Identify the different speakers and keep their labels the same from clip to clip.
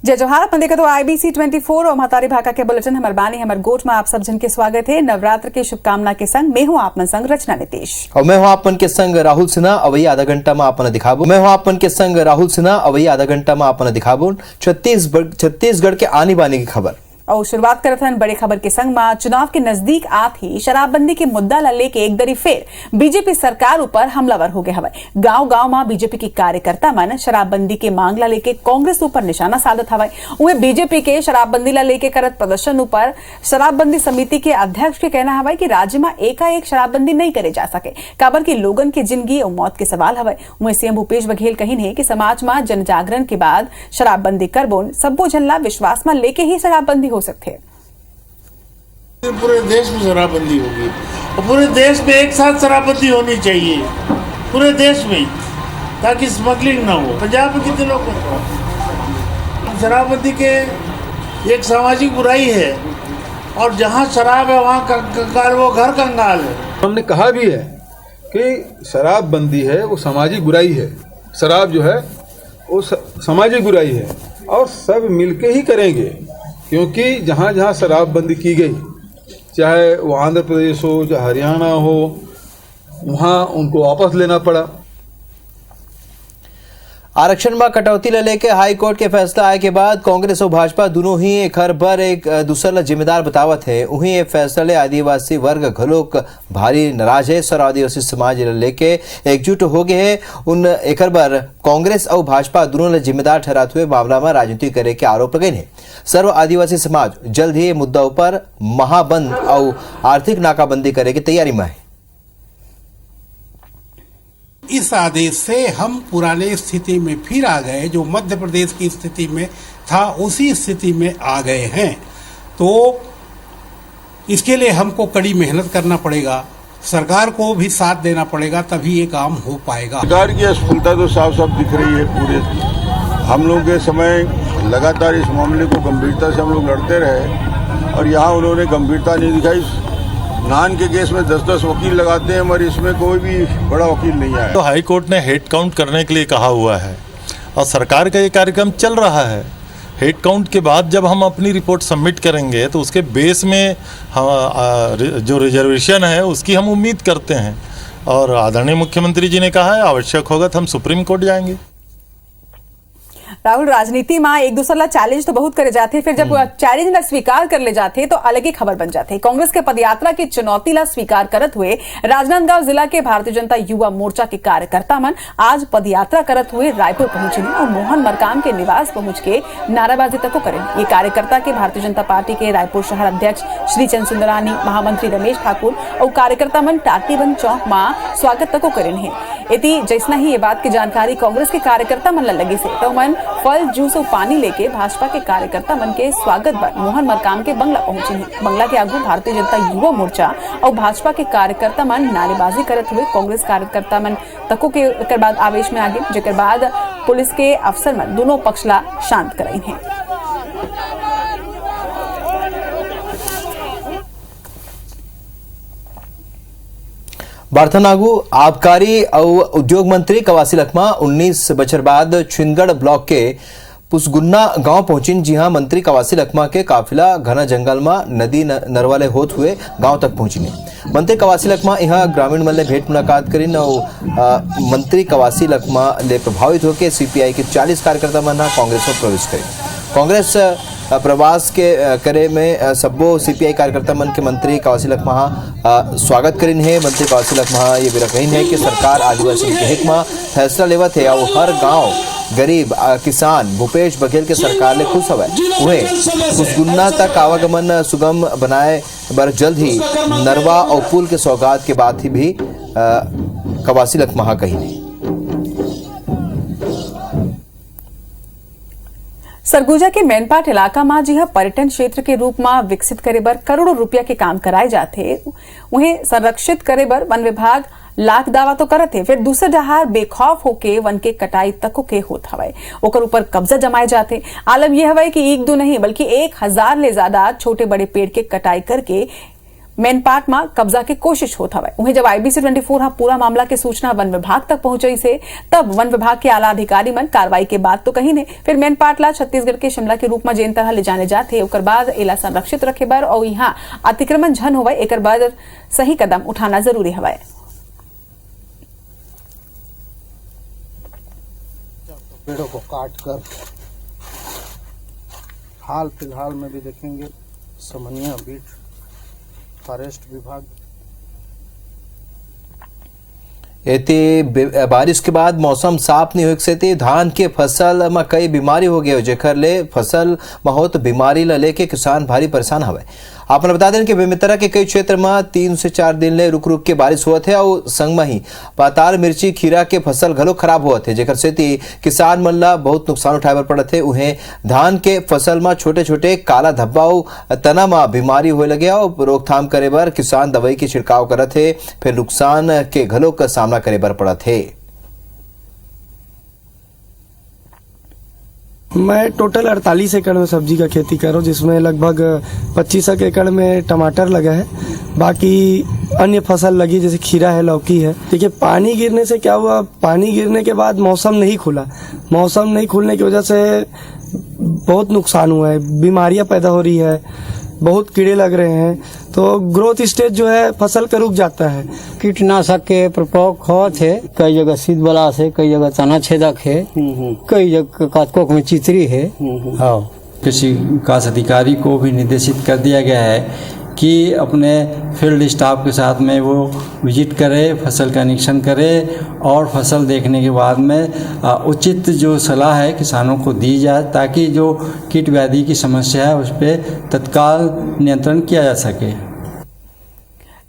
Speaker 1: जय जोहार। अपन देखा तो IBC 24 और महतारी भाका के बुलेटिन हमार बानी हमार गोठ में आप सब जन के स्वागत है। नवरात्र के शुभकामना के संग मैं हूं आपन संग रचना नीतीश
Speaker 2: और मैं हूं आपन के संग राहुल सिन्हा। अवई आधा घंटा में आपन दिखाबो। मैं हूं आपन के संग राहुल सिन्हा। अवई आधा घंटा में आपन दिखाबो छत्तीसगढ़ के आनी बानी की खबर।
Speaker 1: और शुरुआत करत हन बड़े खबर के संग में। चुनाव के नजदीक आत ही शराबबंदी के मुद्दा ला लेके एक दरी फिर बीजेपी सरकार ऊपर हमलावर हो गए हवे। गांव-गांव में बीजेपी के कार्यकर्ता मन शराबबंदी के मांग ला लेके कांग्रेस ऊपर निशाना साधत हवे। उहे बीजेपी के शराबबंदी ला लेके करत प्रदर्शन ऊपर शराबबंदी समिति के अध्यक्ष के कहना हवे कि राज्य में एकाएक शराबबंदी नहीं करे जा सके, काबर की लोगन के जिंदगी और मौत के सवाल हवे। उहे सीएम भूपेश बघेल कहिन है कि समाज में जन जागरण के बाद शराबबंदी करबोन सब्बो जन ला विश्वास में लेके ही शराबबंदी हो सकते हैं।
Speaker 3: पूरे देश में शराबबंदी होगी और पूरे देश में एक साथ शराबबंदी होनी चाहिए, पूरे देश में, ताकि स्मगलिंग ना हो। पंजाब में कितने लोग शराबबंदी के एक सामाजिक बुराई है और जहाँ शराब है वहाँ कंगाल, वो घर कंगाल है।
Speaker 4: हमने कहा भी है कि शराबबंदी है वो सामाजिक बुराई है। शराब जो है वो सामाजिक बुराई है और सब मिलके ही करेंगे, क्योंकि जहाँ जहाँ शराबबंदी की गई, चाहे वो आंध्र प्रदेश हो चाहे हरियाणा हो, वहाँ उनको वापस लेना पड़ा।
Speaker 2: आरक्षण में कटौती ले लेके हाई कोर्ट के फैसला आए के बाद कांग्रेस और भाजपा दोनों ही एक हर बर एक दूसरा जिम्मेदार बतावत है। वहीं ये फैसला ले आदिवासी वर्ग घलोक भारी नाराज है। सर आदिवासी समाज लेके एकजुट हो गए है। उन एक बार कांग्रेस और भाजपा दोनों ने जिम्मेदार ठहराते हुए मामला में राजनीति करे के आरोप लगाए हैं। सर्व आदिवासी समाज जल्द ही मुद्दा पर महाबंद और आर्थिक नाकाबंदी करे की तैयारी में है।
Speaker 5: इस आदेश से हम पुराने स्थिति में फिर आ गए, जो मध्य प्रदेश की स्थिति में था उसी स्थिति में आ गए हैं। तो इसके लिए हमको कड़ी मेहनत करना पड़ेगा, सरकार को भी साथ देना पड़ेगा, तभी ये काम हो पाएगा।
Speaker 6: सरकार की असफलता तो साफ साफ दिख रही है। पूरे हम लोग के समय लगातार इस मामले को गंभीरता से हम लोग लड़ते रहे और यहाँ उन्होंने गंभीरता नहीं दिखाई। नान के केस में 10-10 वकील लगाते हैं मगर इसमें कोई भी बड़ा वकील नहीं आया।
Speaker 7: तो हाई कोर्ट ने हेड काउंट करने के लिए कहा हुआ है और सरकार का ये कार्यक्रम चल रहा है। हेड काउंट के बाद जब हम अपनी रिपोर्ट सबमिट करेंगे तो उसके बेस में जो रिजर्वेशन है उसकी हम उम्मीद करते हैं और आदरणीय मुख्यमंत्री जी ने कहा है आवश्यक होगा तो हम सुप्रीम कोर्ट जाएंगे।
Speaker 1: राहुल, राजनीति में एक दूसरे ला चैलेंज तो बहुत करे जाते, फिर जब चैलेंज ला स्वीकार कर ले जाते तो अलग ही खबर बन जाते। कांग्रेस के पदयात्रा की चुनौती ला स्वीकार करत हुए राजनांदगांव जिला के भारतीय जनता युवा मोर्चा के कार्यकर्ता मन आज पदयात्रा करत हुए रायपुर पहुंचे और मोहन मरकाम के निवास पहुंच के नाराबाजी तक करें। ये कार्यकर्ता के भारतीय जनता पार्टी के रायपुर शहर अध्यक्ष श्री चंद सुंदरानी, महामंत्री रमेश ठाकुर और कार्यकर्ता मन टाटीबंद चौक में स्वागत तक करें है। इति जैसना ही ये बात की जानकारी कांग्रेस के कार्यकर्ता मन लगी से तो मन फल जूस और पानी लेके भाजपा के कार्यकर्ता मन के स्वागत पर मोहन मरकाम के बंगला पहुंचे हैं। बंगला के आगू भारतीय जनता युवा मोर्चा और भाजपा के कार्यकर्ता मन नारेबाजी करते हुए कांग्रेस कार्यकर्ता मन तको के बाद आवेश में आगे, जेकर बाद पुलिस के अफसर मन दोनों पक्ष ला शांत कराई हैं।
Speaker 2: बार्थनागु आबकारी और उद्योग मंत्री कवासी लखमा 19 बछर बाद छिंदगढ़ ब्लॉक के पुसगुन्ना गांव पहुंचिन। जी हां, मंत्री कवासी लखमा के काफिला घना जंगल में नदी नरवाले होत हुए गांव तक पहुंचिने। मंत्री कवासी लखमा यहाँ ग्रामीण मन ले भेंट मुलाकात करीन और मंत्री कवासी लखमा ले प्रभावित होकर सीपीआई के 40 कार्यकर्ता मन कांग्रेस में प्रवेश करें। कांग्रेस प्रवास के करे में सब्बो सीपीआई कार्यकर्ता मन के मंत्री कवासी लखमा स्वागत करीन है। मंत्री कवासी लखमा ये भी कहीन है कि सरकार आदिवासी के हित में फैसला लेवत है और हर गांव गरीब किसान भूपेश बघेल के सरकार ले खुश हवे। उन्हें पुसगुन्ना तक आवागमन सुगम बनाए बर जल्द ही नरवा और पुल के सौगात के बाद ही भी कवासी लखमा कही।
Speaker 1: सरगुजा के मैनपाट इलाका में जी पर्यटन क्षेत्र के रूप में विकसित करे बर करोड़ों रुपया के काम कराए जाते, उन्हें संरक्षित करे बर वन विभाग लाख दावा तो करत है, फिर दूसरे डहार बेखौफ होके वन के कटाई तक के होत हवे, ओकर ऊपर कब्जा जमाए जाते। आलम यह हवे कि एक दो नहीं बल्कि 1000 ले ज्यादा छोटे बड़े पेड़ के कटाई करके मैनपाट में कब्जा की कोशिश होता है। वहीं जब IBC 24 हाँ पूरा मामला की सूचना वन विभाग तक पहुंची से तब वन विभाग के आला अधिकारी मन कार्रवाई के बाद तो कहीं ने फिर मैनपाट ला छत्तीसगढ़ के शिमला के रूप में जेन तरह ले जाने जाते ओकर बाद एला संरक्षित रखे बर और यहाँ अतिक्रमण झन होवे एकर बाद सही कदम उठाना जरूरी हवाए।
Speaker 8: पेड़ों को काट कर हाल फिलहाल में भी देखेंगे समनिया बीट फॉरेस्ट विभाग
Speaker 2: बारिश के बाद मौसम साफ नहीं होने से धान के फसल में कई बीमारी हो गई जेकर ले फसल में होत बीमारी ला लेके किसान भारी परेशान हवे। आपने बता दें कि बेमेतरा के कई क्षेत्र में 3 से 4 दिन ले रुक रुक के बारिश हुआ थे और संग में ही पाताल मिर्ची खीरा के फसल घलो खराब हुआ थे जेकर से किसान मन ला बहुत नुकसान उठाए बर पड़त थे। उन्हें धान के फसल में छोटे छोटे काला धब्बा और तना में बीमारी होए लगे और रोकथाम करे बर किसान दवाई के छिड़काव करत थे फिर नुकसान के घलो का सामना करे बर पड़त थे।
Speaker 9: मैं टोटल 48 एकड़ में सब्जी का खेती कर रहा हूँ जिसमें लगभग 25 एकड़ में टमाटर लगा है, बाकी अन्य फसल लगी जैसे खीरा है, लौकी है। देखिए पानी गिरने से क्या हुआ, पानी गिरने के बाद मौसम नहीं खुला, मौसम नहीं खुलने की वजह से बहुत नुकसान हुआ है, बीमारियां पैदा हो रही है, बहुत कीड़े लग रहे हैं, तो ग्रोथ स्टेज जो है फसल का रुक जाता है।
Speaker 10: कीटनाशक के प्रकोप होत है, कई जगह शीत बलास है, कई जगह तना छेदक है, कई जगह कातकोक में चितरी है। हाँ,
Speaker 11: कृषि विकास अधिकारी को भी निर्देशित कर दिया गया है कि अपने फील्ड स्टाफ के साथ में वो विजिट करे, फसल का निरीक्षण करे और फसल देखने के बाद में उचित जो सलाह है किसानों को दी जाए ताकि जो कीट व्याधि की समस्या है उस पर तत्काल नियंत्रण किया जा सके।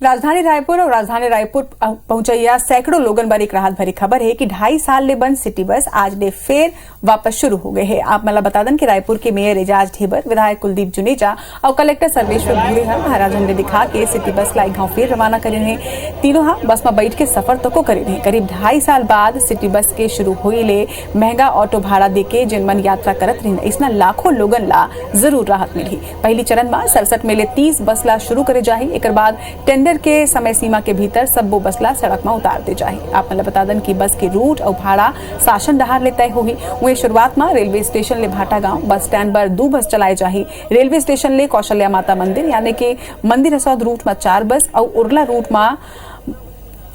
Speaker 1: राजधानी रायपुर और राजधानी रायपुर पहुंचैया सैकड़ों लोगन पर एक राहत भरी खबर है कि 2.5 साल ले बंद सिटी बस आज ने फिर वापस शुरू हो गए हैं। आप मला बता दें कि रायपुर के मेयर एजाज ढेबर, विधायक कुलदीप जुनेजा और कलेक्टर सर्वेश्वर भूरेहा हरा झंडे दिखा के सिटी बस लाई गांव फिर रवाना करे हैं। तीनों हाँ बस में बैठ के सफर तक करे हैं। करीब 2.5 साल बाद सिटी बस के शुरू हुई ले महंगा ऑटो भाड़ा देके जिन मन यात्रा करत रही इसना लाखों लोगन ला जरूर राहत मिली। पहली चरण में 67 में ले 30 बस ला शुरू करे जाही, एक बाद टेंडर के समय सीमा के भीतर सब वो बसला सड़क में उतार दे जाए। आप मतलब बता दें कि बस के रूट और भाड़ा शासन डहार ले तय होगी। वही शुरुआत में रेलवे स्टेशन ले भाटा गांव बस स्टैंड पर 2 बस चलाए जाही। रेलवे स्टेशन ले कौशल्या माता मंदिर यानी कि मंदिर हसौद रूट में 4 बस और उर्ला रूट में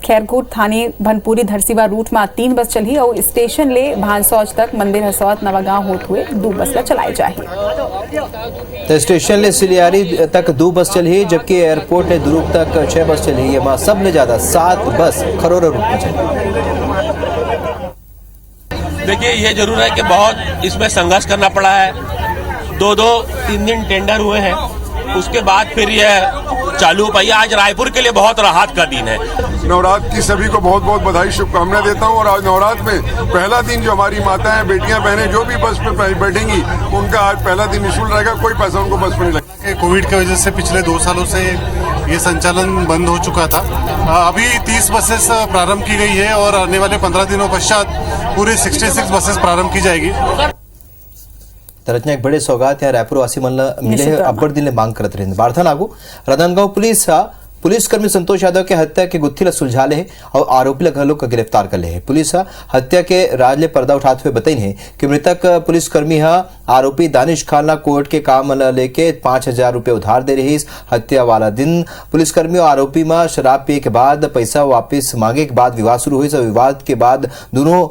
Speaker 1: खैरकोट थाने भनपुरी धरसीवा रूट में 3 बस चली और स्टेशन ले भानसौज तक मंदिर हसौद नवागांव होते हुए 2 बस चलाए जाए।
Speaker 2: तो स्टेशन ले सिलियारी तक 2 बस चली जबकि एयरपोर्ट ले दुरुक तक 6 बस चली। ये मां सबने ज्यादा 7 बस खरोरा रूट में चली।
Speaker 12: देखिए ये जरूर है कि बहुत इसमें संघर्ष करना पड़ा है। 2-3 दिन टेंडर हुए हैं, उसके बाद फिर यह चालू हो पाई। आज रायपुर के लिए बहुत राहत का दिन है।
Speaker 6: नवरात्र की सभी को बहुत बहुत बधाई शुभकामनाएं देता हूं और आज नवरात्र में पहला दिन जो हमारी माताएं, बेटियां, बहनें जो भी बस पे बैठेंगी उनका आज पहला दिन निःशुल्क रहेगा, कोई पैसा उनको बस में नहीं लगेगा।
Speaker 13: कोविड की वजह से पिछले 2 सालों से ये संचालन बंद हो चुका था। अभी 30 बसेस प्रारंभ की गई है और आने वाले 15 दिनों पश्चात पूरे 66 बसेस प्रारंभ की जाएगी।
Speaker 2: तरचना एक बड़े सौगात यहाँ रायपुर वासी मन मिले है, अब्बड़ दिन ले मांग करत रहे। बारथन आगू राजनांदगांव पुलिसकर्मी संतोष यादव के हत्या के गुत्थी ला सुलझा ले और आरोपी ला घलो का गिरफ्तार कर ले है। पुलिस हत्या के राज ले पर्दा उठाते हुए बताई है कि मृतक पुलिसकर्मी आरोपी दानिश खान ला कोर्ट के काम लेके 5000 रुपये उधार दे रही। हत्या वाला दिन पुलिसकर्मी और आरोपी में शराब पिए के बाद पैसा वापस मांगे के बाद विवाद शुरू हुई। विवाद के बाद दोनों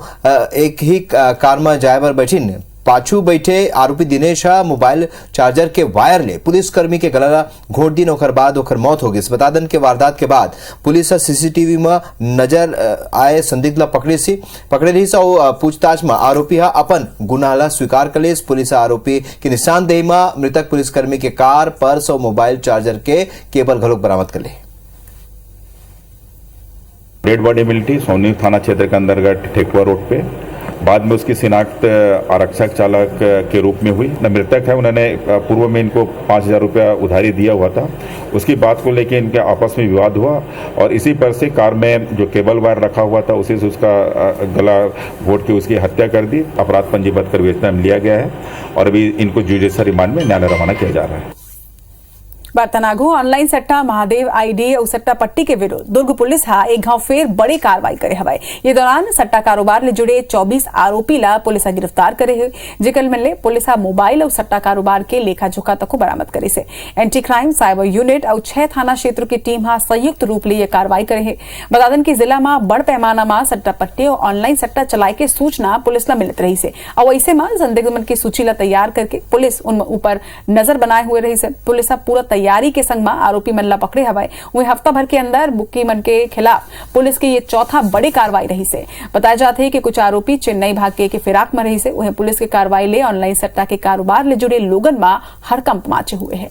Speaker 2: एक ही कार में जाए पर बैठी। पाछू बैठे आरोपी दिनेश मोबाइल चार्जर के वायर ले पुलिसकर्मी के गला घोट दी, ओकर बाद ओकर मौत हो गई। बता दें के वारदात के बाद पुलिस सीसीटीवी में नजर आए संदिग्ध ला पकड़े रही और पूछताछ में आरोपी अपन गुनाह ला स्वीकार कर ले। पुलिस आरोपी की निशानदेही में मृतक पुलिसकर्मी के कार, पर्स और मोबाइल चार्जर के केबल घलोक बरामद कर ले।
Speaker 14: डेड बॉडी मिली थी सोनी थाना क्षेत्र के अंतर्गत ठेकुआ रोड पे। बाद में उसकी शिनाख्त आरक्षक चालक के रूप में हुई। मृतक है, उन्होंने पूर्व में इनको 5000 रुपया उधारी दिया हुआ था। उसकी बात को लेकर इनके आपस में विवाद हुआ और इसी पर से कार में जो केबल वायर रखा हुआ था उसी से उसका गला घोट के उसकी हत्या कर दी। अपराध पंजीबद्ध कर विवेचना में लिया गया है और अभी इनको जुडिशियल रिमांड में न्यायालय रवाना किया जा रहा है।
Speaker 1: बर्तनागो ऑनलाइन सट्टा महादेव आईडी और सट्टा पट्टी के विरुद्ध दुर्ग पुलिस हा एक घाव फेर बड़ी कार्रवाई करे हवाई। ये दौरान सट्टा कारोबार ले जुड़े 24 आरोपी ला पुलिस गिरफ्तार करे है। जिकल मिलने पुलिस मोबाइल और सट्टा कारोबार के लेखा जोखा तक बरामद करे से। एंटी क्राइम साइबर यूनिट और 6 थाना क्षेत्र की टीम हा संयुक्त रूप ले कार्रवाई करे है। बता दें कि जिला में बड़ पैमाना में सट्टा पट्टी और ऑनलाइन सट्टा चलाए के सूचना पुलिस ला मिलत रही से और ऐसे में संदिग्ध मन की सूची ला तैयार करके पुलिस उन ऊपर नजर बनाए हुए रही से। पुलिस पूरा तैयारी के संग में आरोपी मन ला पकड़े हवाए। वही हफ्ता भर के अंदर बुक्की मन के खिलाफ पुलिस की ये चौथा बड़ी कार्रवाई रही से। बताया जाता है कि कुछ आरोपी चेन्नई भाग के फिराक में रही से। वही पुलिस की कार्रवाई ले ऑनलाइन सट्टा के कारोबार ले जुड़े लोगन में हड़कंप माचे हुए है।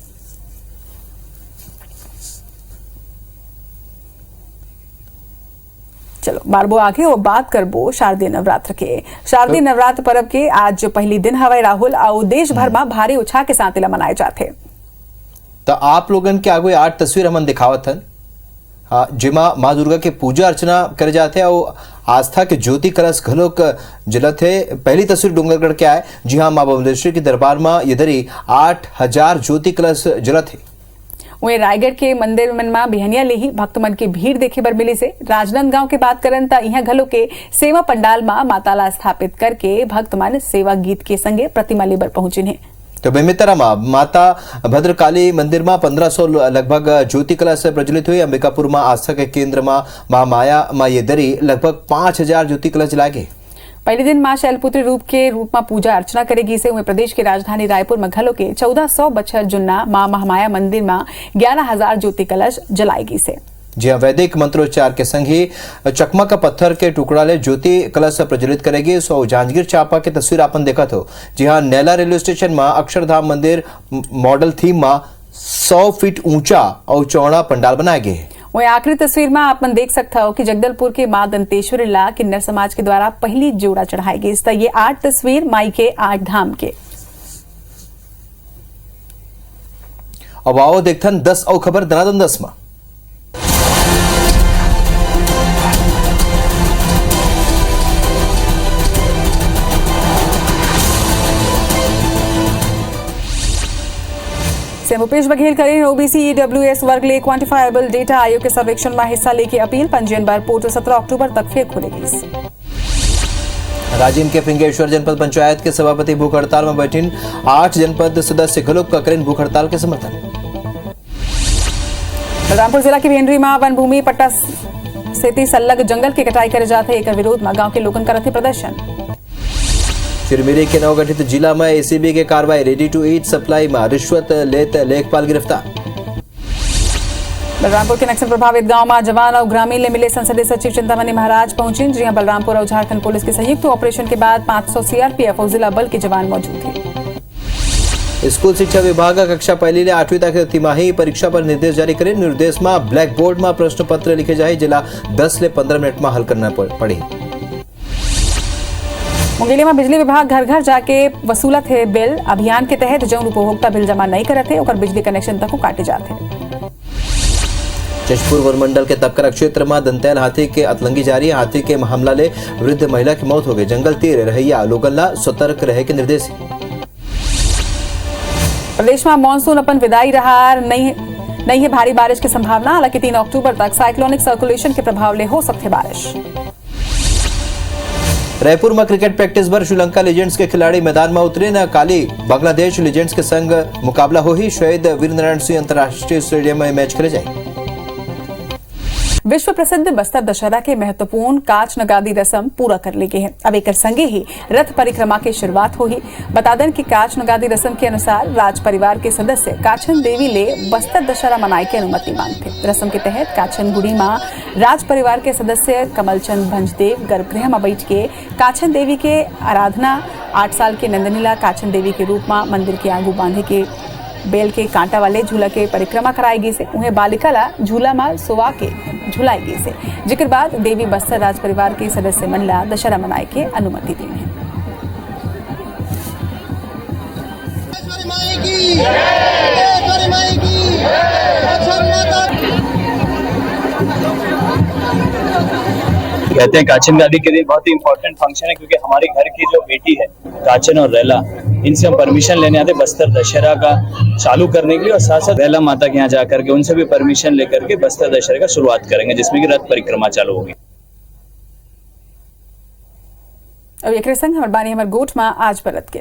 Speaker 1: चलो बारबो आगे और बात करबो शारदीय नवरात्र के। शारदीय नवरात्र पर्व के आज जो पहली दिन हवाई राहुल और देश भर में भारी उत्साह के साथ मनाए जाते।
Speaker 2: तो आप लोगन के आगे 8 तस्वीर हमन दिखावत हन जिमा माँ दुर्गा के पूजा अर्चना करे जाते और आस्था के ज्योति कलश घलोक जलत है। पहली तस्वीर डूंगरगढ़ के आए जी हाँ माँ बमलेश्वरी के दरबार में इधर 8000 ज्योति कलश जलत है।
Speaker 1: वहीं रायगढ़ के मंदिर मन में बिहनिया ले ही भक्त मन की भीड़ देखे बर मिली से। राजनांदगांव की बात करन ता यहाँ घलो के सेवा पंडाल में माताला स्थापित करके भक्त मन सेवा गीत के संगे प्रतिमा लेबर पहुंचे हैं।
Speaker 2: तो बेमितरा माता भद्रकाली मंदिर में 1500 लगभग ज्योति कलश प्रज्वलित हुई। अंबिकापुर में आस्था के केंद्र में महामाया माँ ये दरी लगभग 5000 ज्योति कलश लागे।
Speaker 1: पहले दिन मां शैलपुत्री में पूजा अर्चना करेगी से। प्रदेश की राजधानी रायपुर में घलो के 1400 बछर जुन्ना मां महामाया मंदिर में 11000 ज्योति कलश जलाएगी से।
Speaker 2: जी हाँ, वैदिक मंत्रोच्चार के संग ही चकमा का पत्थर के टुकड़ा ले ज्योति कलश प्रज्वलित करेगी। सो जांजगीर चांपा की तस्वीर आपन देखा हो जी हाँ, नैला रेलवे स्टेशन में अक्षरधाम मंदिर मॉडल थीम में 100 फीट ऊंचा और चौड़ा पंडाल बनाए गए।
Speaker 1: वही आखिरी तस्वीर में आप देख सकता हो कि जगदलपुर के मां दंतेश्वरी ला किन्नर समाज के द्वारा पहली जोड़ा चढ़ाएगी। इस तरह ये 8 तस्वीर माई के 8 धाम के।
Speaker 2: अब आओ देखथन 10 और खबर दनादन 10 में।
Speaker 1: भूपेश बघेल करें ओबीसी ईडब्ल्यूएस वर्ग ले क्वांटिफाइबल डेटा आयोग के सर्वेक्षण में हिस्सा लेके अपील। पंजीयन बार पोर्टल 17 अक्टूबर तक फिर खुलेगी।
Speaker 2: राजीव के फिंगेश्वर जनपद पंचायत के सभापति भूख हड़ताल में बैठिन 8 जनपद सदस्य घलोक करें भूख हड़ताल के समर्थन।
Speaker 1: बलरामपुर जिला की भेंडरी में वन भूमि पट्टा से सल्लग जंगल की कटाई करे जाते एक विरोध में गांव के लोगों का रथे प्रदर्शन।
Speaker 2: चिरमिरी के नवगठित जिला में एसीबी के कार्रवाई। रेडी टू ईट सप्लाई में रिश्वत लेत लेखपाल गिरफ्तार।
Speaker 1: बलरामपुर के नक्सल प्रभावित गांव में जवान और ग्रामीण ले मिले संसदीय सचिव चिंतामणि महाराज पहुंचे। जी हां, बलरामपुर और झारखंड पुलिस के संयुक्त ऑपरेशन के बाद 500 सीआरपीएफ और जिला बल के जवान मौजूद थे।
Speaker 2: स्कूल शिक्षा विभाग कक्षा पहली ले 8वीं तक तिमाही परीक्षा पर निर्देश जारी करे। निर्देश में ब्लैक बोर्ड में प्रश्न पत्र लिखे जाए जिला 10 ले 15 मिनट में हल करना पड़ी।
Speaker 1: मुंगेली में बिजली विभाग घर घर जाके वसूलत है बिल। अभियान के तहत जो उपभोक्ता बिल जमा नहीं करते और बिजली कनेक्शन तक काटे जाते।
Speaker 2: जशपुर वनमंडल के तपकरा क्षेत्र में दंतैल हाथी के अतलंगी जारी। हाथी के हमला ले वृद्ध महिला की मौत हो गई। जंगल तीर रहिया लोगन ला सतर्क रहे के निर्देश।
Speaker 1: प्रदेश में मानसून अपन विदाई रहा नहीं है भारी बारिश की संभावना। हालांकि 3 अक्टूबर तक साइक्लोनिक सर्कुलेशन के प्रभाव ले हो सकते बारिश।
Speaker 2: रायपुर में क्रिकेट प्रैक्टिस पर श्रीलंका लीजेंड्स के खिलाड़ी मैदान में उतरे। न काली बांग्लादेश लीजेंड्स के संग मुकाबला हो ही शहीद वीरनारायण सिंह अंतर्राष्ट्रीय स्टेडियम में मैच खेले जाए।
Speaker 1: विश्व प्रसिद्ध बस्तर दशहरा के महत्वपूर्ण काच नगादी रस्म पूरा कर ली गई है। अब एक संगे ही रथ परिक्रमा की शुरुआत हुई। बता दें कि काच नगादी रस्म के अनुसार राज परिवार के सदस्य काछन देवी ले बस्तर दशहरा मनाए की अनुमति मांगते। रस्म के तहत काछन गुड़ी मां राज परिवार के सदस्य कमलचंद भंजदेव गर्भगृह में बैठ के काछन देवी के आराधना 8 साल के नंदनीला काछन देवी के रूप में मंदिर के आगू बांधे के बेल के कांटा वाले झूला के परिक्रमा कराएगी से। उन्हें बालिका ला झूला मार सुवा के झुलाएगी से। जिक्र बाद देवी बस्तर राज परिवार के सदस्य मनला दशहरा मनाए के अनुमति दी है।
Speaker 15: कहते हैं काचन गादी के दिन बहुत ही इम्पोर्टेंट फंक्शन है क्योंकि हमारे घर की जो बेटी है काचन और रैला इनसे हम परमिशन लेने आते बस्तर दशहरा का चालू करने के लिए, और साथ साथ बेला माता के यहाँ जाकर के उनसे भी परमिशन लेकर के बस्तर दशहरे का शुरुआत करेंगे, जिसमें कि रथ परिक्रमा चालू होगी।
Speaker 1: अब एक संग हमारे बानी हमारे गोठ में आज परत के